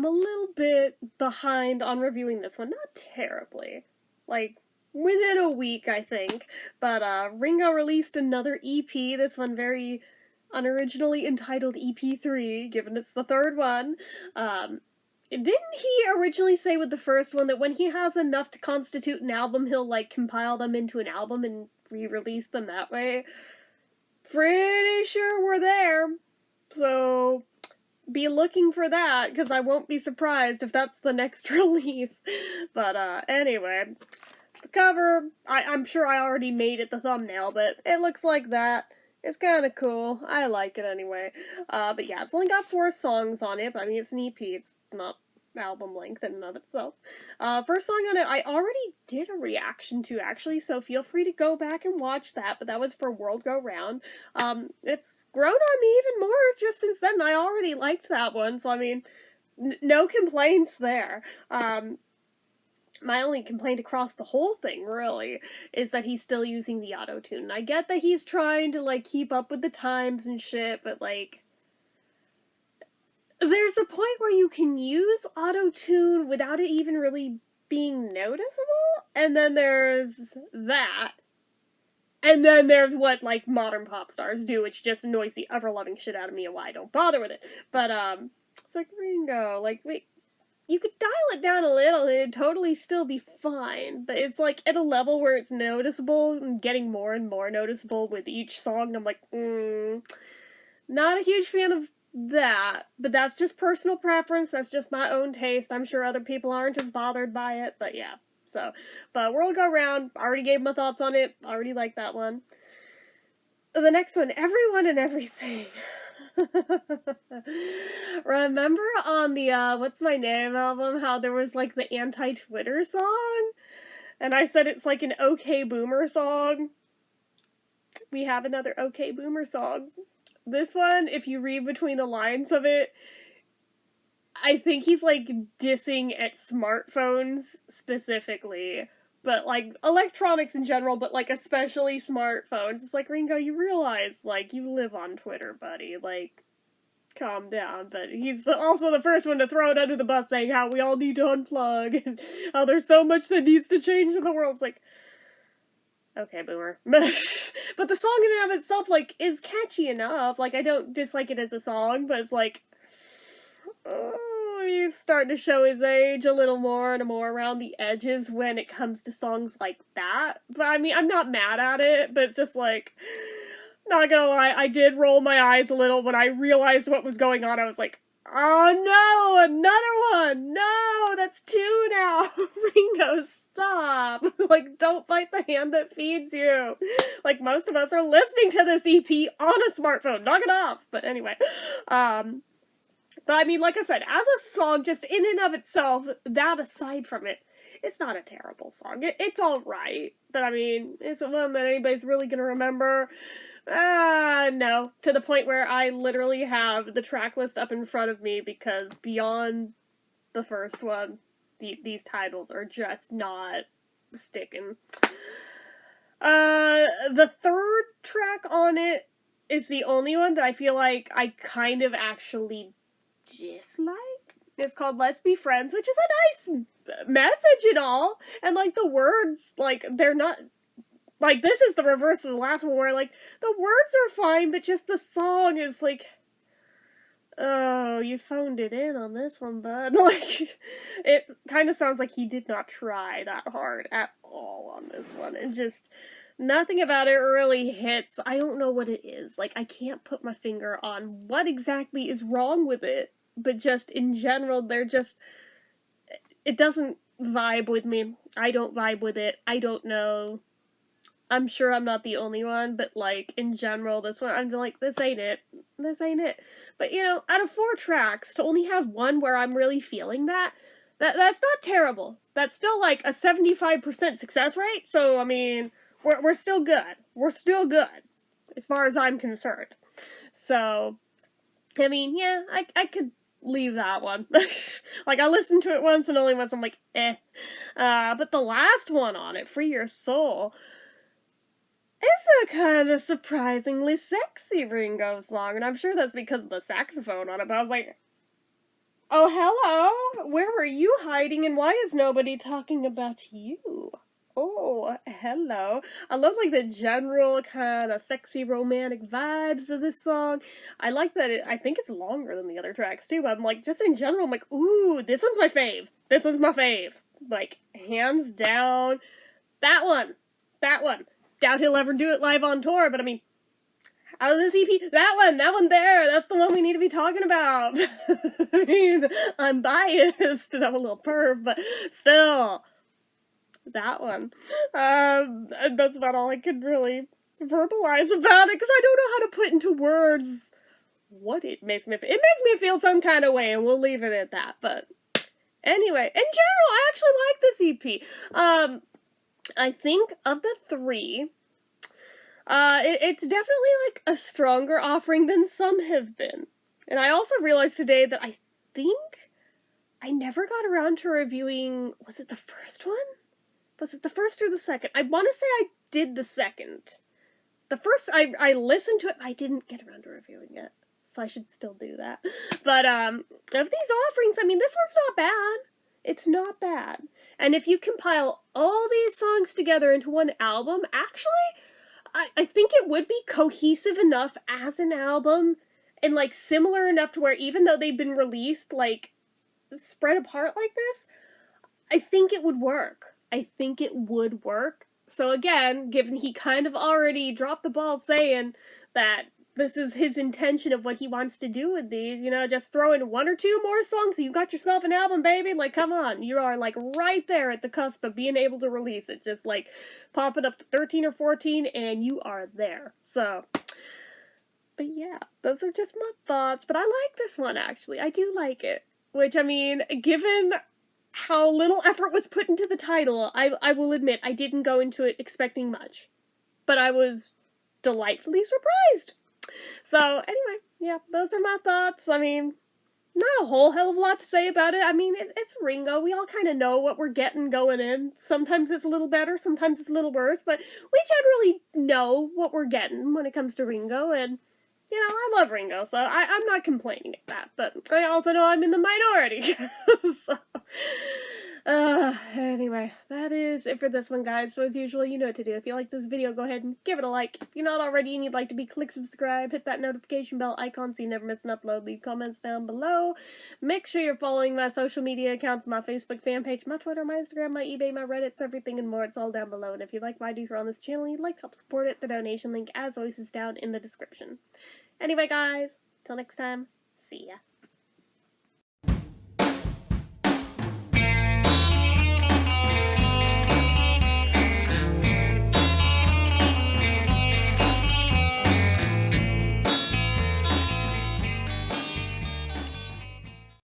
I'm a little bit behind on reviewing this one. Not terribly. Like, within a week, I think. But, Ringo released another EP, this one very unoriginally entitled EP3, given it's the third one. Didn't he originally say with the first one that when he has enough to constitute an album, he'll, like, compile them into an album and re-release them that way? Pretty sure we're there. So, be looking for that, because I won't be surprised if that's the next release. But, anyway. The cover, I'm sure I already made it the thumbnail, but it looks like that. It's kind of cool. I like it anyway. But yeah, it's only got 4 songs on it, but I mean, it's an EP. It's not album length in and of itself. First song on it, I already did a reaction to, actually, so feel free to go back and watch that, but that was for World Go Round. It's grown on me even more just since then. I already liked that one, so I mean, no complaints there. My only complaint across the whole thing, really, is that he's still using the auto-tune. I get that he's trying to, like, keep up with the times and shit, but, like, there's a point where you can use auto-tune without it even really being noticeable, and then there's that. And then there's what, like, modern pop stars do, which just annoys the ever-loving shit out of me and why I don't bother with it. But, it's like, Ringo, like, wait, you could dial it down a little and it'd totally still be fine, but it's, like, at a level where it's noticeable and getting more and more noticeable with each song, and I'm like, not a huge fan of that, but that's just personal preference, that's just my own taste. I'm sure other people aren't as bothered by it, but yeah. So, but World Go Round, already gave my thoughts on it, already liked that one. The next one, Everyone and Everything. Remember on the, What's My Name album, how there was, like, the anti-Twitter song? And I said it's like an OK Boomer song? We have another OK Boomer song. This one, if you read between the lines of it, I think he's, like, dissing at smartphones specifically, but, like, electronics in general, but, like, especially smartphones. It's like, Ringo, you realize, like, you live on Twitter, buddy, like, calm down. But he's also the first one to throw it under the bus, saying how we all need to unplug, and how there's so much that needs to change in the world. It's like, okay, boomer. But the song in and of itself, like, is catchy enough. Like, I don't dislike it as a song, but it's like, oh, he's starting to show his age a little more and more around the edges when it comes to songs like that. But I mean, I'm not mad at it, but it's just like, not gonna lie, I did roll my eyes a little when I realized what was going on. I was like, oh no, another one! No, that's 2 now! Ringo, stop! Like, don't bite the hand that feeds you. Like, most of us are listening to this EP on a smartphone. Knock it off! But anyway, but I mean, like I said, as a song, just in and of itself, that aside from it, it's not a terrible song. It's alright. But I mean, is it one that anybody's really gonna remember? No. To the point where I literally have the track list up in front of me, because beyond the first one, these titles are just not sticking. The third track on it is the only one that I feel like I kind of actually dislike. It's called Let's Be Friends, which is a nice message and all, and, like, the words, like, they're not, like, this is the reverse of the last one, where, like, the words are fine, but just the song is, like, oh, you phoned it in on this one, bud. Like, it kind of sounds like he did not try that hard at all on this one, and just, nothing about it really hits. I don't know what it is. Like, I can't put my finger on what exactly is wrong with it, but just in general, it doesn't vibe with me. I don't vibe with it. I don't know. I'm sure I'm not the only one, but, like, in general, this one, I'm like, this ain't it. This ain't it. But, you know, out of 4 tracks, to only have one where I'm really feeling that's not terrible. That's still, like, a 75% success rate, so, I mean, we're still good. We're still good, as far as I'm concerned. So, I mean, yeah, I could leave that one. Like, I listened to it once and only once, I'm like, eh. But the last one on it, Free Your Soul, it's a kind of surprisingly sexy Ringo song, and I'm sure that's because of the saxophone on it, but I was like, Oh, hello! Where were you hiding and why is nobody talking about you? Oh, hello. I love like the general kind of sexy romantic vibes of this song. I like that I think it's longer than the other tracks too, but I'm like, just in general, I'm like, ooh, this one's my fave. This one's my fave. Like, hands down. That one. That one. Doubt he'll ever do it live on tour, but I mean, out of this EP, that one there, that's the one we need to be talking about. I mean, I'm biased and I'm a little perv, but still, that one. That's about all I could really verbalize about it, because I don't know how to put into words what it makes me feel. It makes me feel some kind of way, and we'll leave it at that, but anyway, in general, I actually like this EP. I think of the three, it's definitely like a stronger offering than some have been. And I also realized today that I think I never got around to reviewing, was it the first one? Was it the first or the second? I want to say I did the second. The first, I listened to it, I didn't get around to reviewing it. So I should still do that. But, of these offerings, I mean, this one's not bad. It's not bad. And if you compile all these songs together into one album, actually, I think it would be cohesive enough as an album, and like similar enough to where even though they've been released like spread apart like this, I think it would work. I think it would work. So again, given he kind of already dropped the ball saying that this is his intention of what he wants to do with these, you know, just throw in one or two more songs so you got yourself an album, baby. Like, come on, you are like right there at the cusp of being able to release it. Just like pop it up to 13 or 14 and you are there. So, but yeah, those are just my thoughts. But I like this one, actually. I do like it. Which, I mean, given how little effort was put into the title, I will admit I didn't go into it expecting much. But I was delightfully surprised. So, anyway, yeah, those are my thoughts. I mean, not a whole hell of a lot to say about it. I mean, it's Ringo. We all kind of know what we're getting going in. Sometimes it's a little better, sometimes it's a little worse, but we generally know what we're getting when it comes to Ringo, and, you know, I love Ringo, so I'm not complaining at that, but I also know I'm in the minority. So, anyway, that is it for this one, guys. So as usual, you know what to do. If you like this video, go ahead and give it a like. If you're not already and you'd like to be, click subscribe, hit that notification bell icon so you never miss an upload. Leave comments down below. Make sure you're following my social media accounts, my Facebook fan page, my Twitter, my Instagram, my eBay, my Reddit, everything and more. It's all down below. And if you like what I do here on this channel and you'd like to help support it, the donation link, as always, is down in the description. Anyway, guys, till next time, see ya.